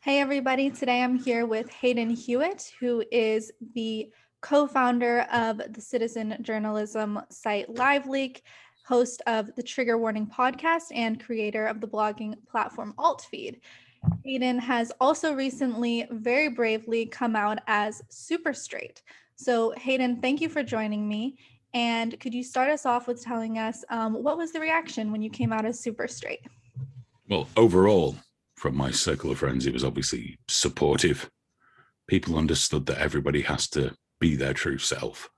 Hey everybody, today I'm here with Hayden Hewitt, who is the co-founder of the citizen journalism site LiveLeak, host of the Trigger Warning podcast, and creator of the blogging platform AltFeed. Hayden has also recently very bravely come out as super straight. So Hayden, thank you for joining me. And could you start us off with telling us what was the reaction when you came out as super straight? Well, overall, from my circle of friends, it was obviously supportive. People understood that everybody has to be their true self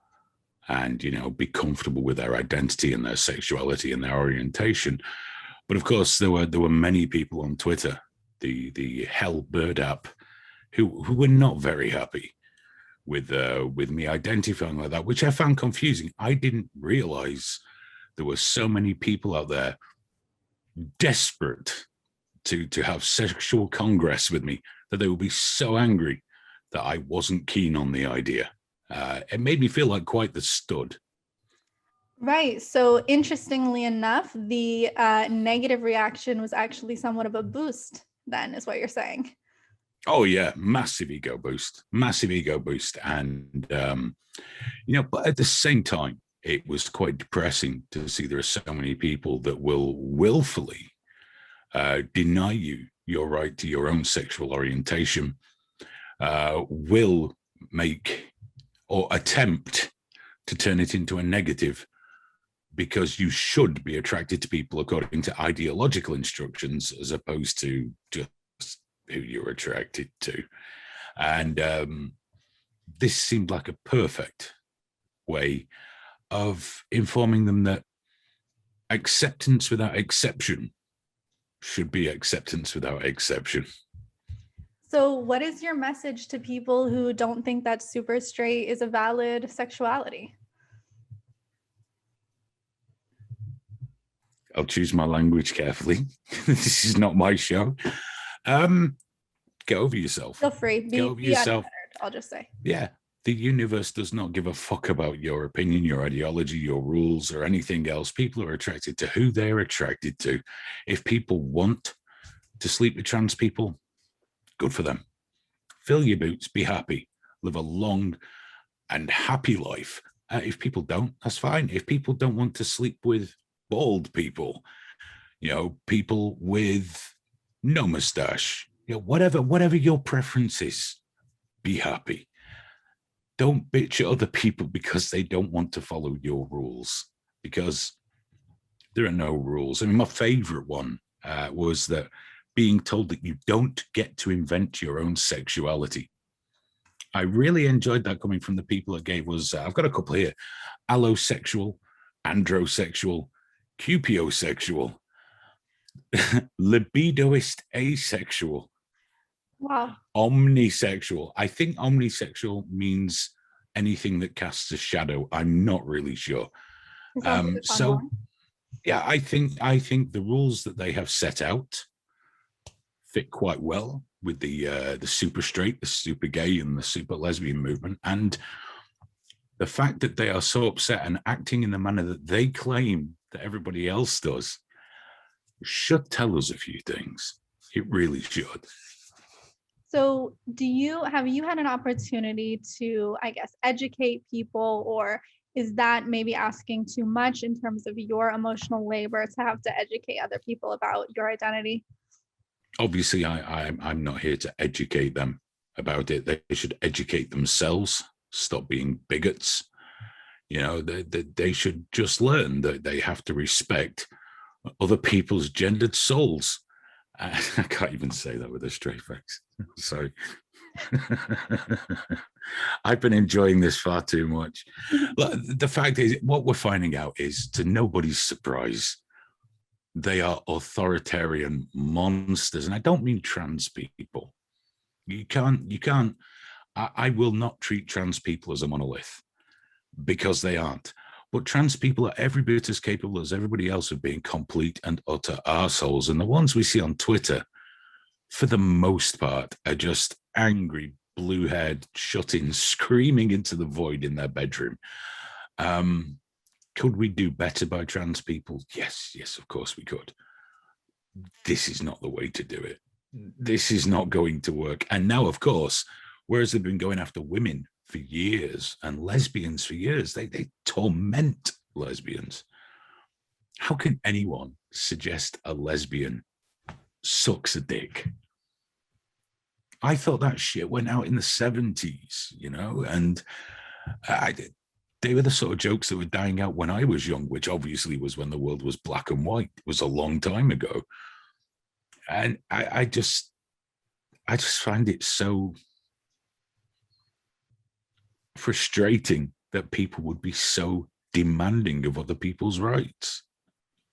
and, be comfortable with their identity and their sexuality and their orientation. But of course, there were many people on Twitter, the Hell Bird app, who were not very happy with me identifying like that, which I found confusing. I didn't realize there were so many people out there desperate to have sexual congress with me that they would be so angry that I wasn't keen on the idea. It made me feel like quite the stud. Right. So interestingly enough, the negative reaction was actually somewhat of a boost, then, is what you're saying. Oh, yeah. Massive ego boost. And, but at the same time, it was quite depressing to see there are so many people that will willfully deny you your right to your own sexual orientation, will make or attempt to turn it into a negative because you should be attracted to people according to ideological instructions as opposed to just who you're attracted to. And this seemed like a perfect way of informing them that acceptance without exception should be acceptance without exception. So what is your message to people who don't think that super straight is a valid sexuality? I'll choose my language carefully. This is not my show. Get over yourself. Feel free. Get over yourself. I'll just say. Yeah. The universe does not give a fuck about your opinion, your ideology, your rules, or anything else. People are attracted to who they're attracted to. If people want to sleep with trans people, good for them. Fill your boots, be happy, live a long and happy life. If people don't, that's fine. If people don't want to sleep with bald people, people with no mustache, whatever your preference is, be happy. Don't bitch at other people because they don't want to follow your rules, because there are no rules. I mean, my favorite one was that being told that you don't get to invent your own sexuality. I really enjoyed that coming from the people that gave us, I've got a couple here, allosexual, androsexual, cupiosexual, libidoist asexual. Wow. Omnisexual. I think omnisexual means anything that casts a shadow. I'm not really sure. So yeah, I think the rules that they have set out fit quite well with the super straight, the super gay, and the super lesbian movement. And the fact that they are so upset and acting in the manner that they claim that everybody else does should tell us a few things. It really should. So have you had an opportunity to, I guess, educate people, or is that maybe asking too much in terms of your emotional labor to have to educate other people about your identity? Obviously, I'm not here to educate them about it. They should educate themselves, stop being bigots. They should just learn that they have to respect other people's gendered souls. I can't even say that with a straight face. Sorry. I've been enjoying this far too much. The fact is, what we're finding out is, to nobody's surprise, they are authoritarian monsters. And I don't mean trans people. You can't, I will not treat trans people as a monolith, because they aren't. But trans people are every bit as capable as everybody else of being complete and utter arseholes. And the ones we see on Twitter, for the most part, are just angry, blue-haired, shut-in, screaming into the void in their bedroom. Could we do better by trans people? Yes, of course we could. This is not the way to do it. this is not going to work. And now, of course, whereas they've been going after women for years and lesbians for years, they torment lesbians. How can anyone suggest a lesbian sucks a dick? I thought that shit went out in the 70s, and they were the sort of jokes that were dying out when I was young, which obviously was when the world was black and white. It was a long time ago. And I just find it so frustrating that people would be so demanding of other people's rights.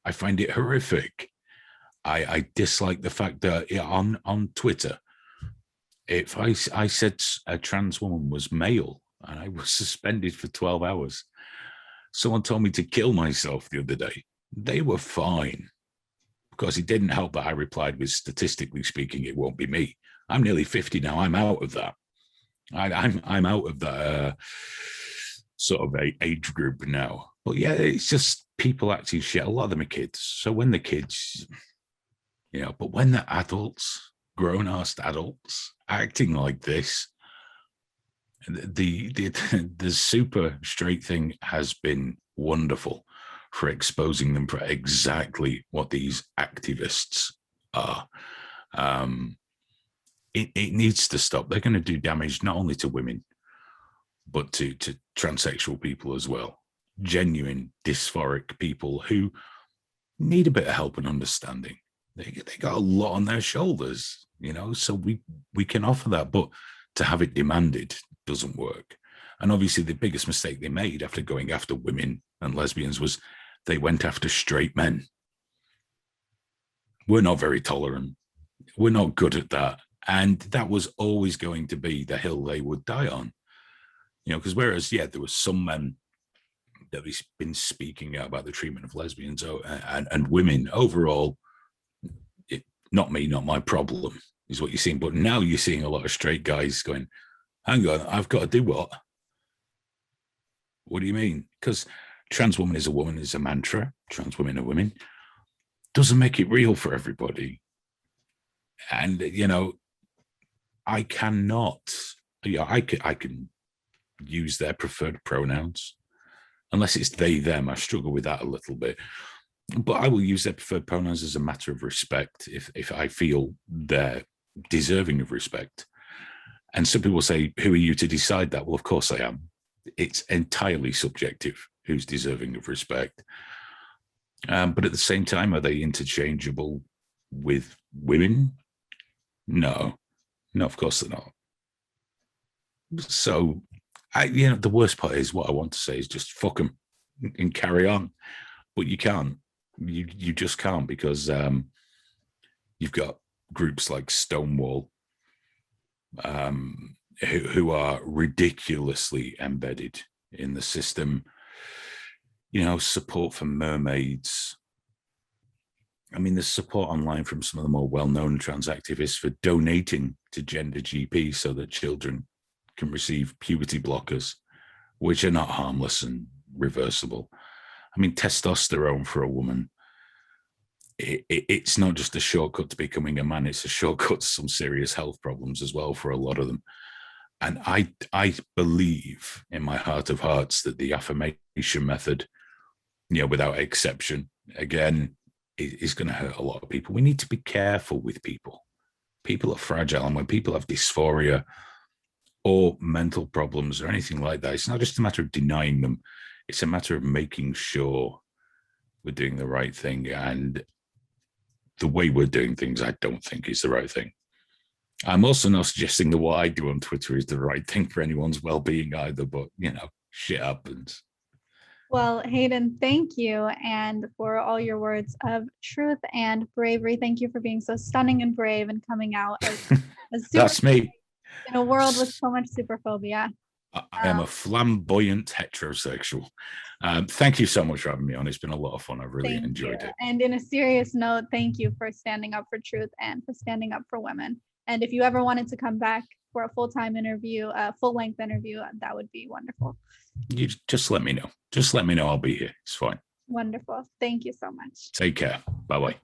I find it horrific. I dislike the fact that on Twitter, if I said a trans woman was male and I was suspended for 12 hours, someone told me to kill myself the other day. They were fine, because it didn't help that I replied with, statistically speaking, it won't be me. I'm nearly 50 now. I'm out of that. I'm out of that sort of age group now. But yeah, it's just people acting shit. A lot of them are kids. So when the kids, but when they're adults, grown-ass adults acting like this, the super straight thing has been wonderful for exposing them for exactly what these activists are. It needs to stop. They're going to do damage not only to women, but to transsexual people as well. Genuine dysphoric people who need a bit of help and understanding. They got a lot on their shoulders, so we can offer that, but to have it demanded doesn't work. And obviously the biggest mistake they made after going after women and lesbians was they went after straight men. We're not very tolerant. We're not good at that. And that was always going to be the hill they would die on. Because whereas, there were some men that have been speaking out about the treatment of lesbians and women overall, not me, not my problem, is what you're seeing. But now you're seeing a lot of straight guys going, hang on, I've got to do what? What do you mean? Because trans woman is a woman is a mantra. Trans women are women. Doesn't make it real for everybody. And, I cannot, I can use their preferred pronouns. Unless it's they, them, I struggle with that a little bit. But I will use their preferred pronouns as a matter of respect if I feel they're deserving of respect. And some people say, who are you to decide that? Well, of course I am. It's entirely subjective who's deserving of respect. But at the same time, are they interchangeable with women? No, of course they're not. So, the worst part is what I want to say is just fuck them and carry on. But you can't. You just can't, because you've got groups like Stonewall who are ridiculously embedded in the system. Support for mermaids. I mean, there's support online from some of the more well-known trans activists for donating to Gender GP so that children can receive puberty blockers, which are not harmless and reversible. I mean, testosterone for a woman, it's not just a shortcut to becoming a man, it's a shortcut to some serious health problems as well for a lot of them. And I believe in my heart of hearts that the affirmation method, without exception, again, is going to hurt a lot of people. We need to be careful with people. People are fragile, and when people have dysphoria or mental problems or anything like that, it's not just a matter of denying them. It's a matter of making sure we're doing the right thing. And the way we're doing things, I don't think is the right thing. I'm also not suggesting that what I do on Twitter is the right thing for anyone's well-being either, but, shit happens. Well, Hayden, thank you. And for all your words of truth and bravery, thank you for being so stunning and brave and coming out as That's me. In a world with so much superphobia. I am a flamboyant heterosexual. Thank you so much for having me on. It's been a lot of fun. I've really enjoyed it. And in a serious note, thank you for standing up for truth and for standing up for women. And if you ever wanted to come back for a full-time interview, a full-length interview, that would be wonderful. You just let me know. Just let me know. I'll be here. It's fine. Wonderful. Thank you so much. Take care. Bye-bye.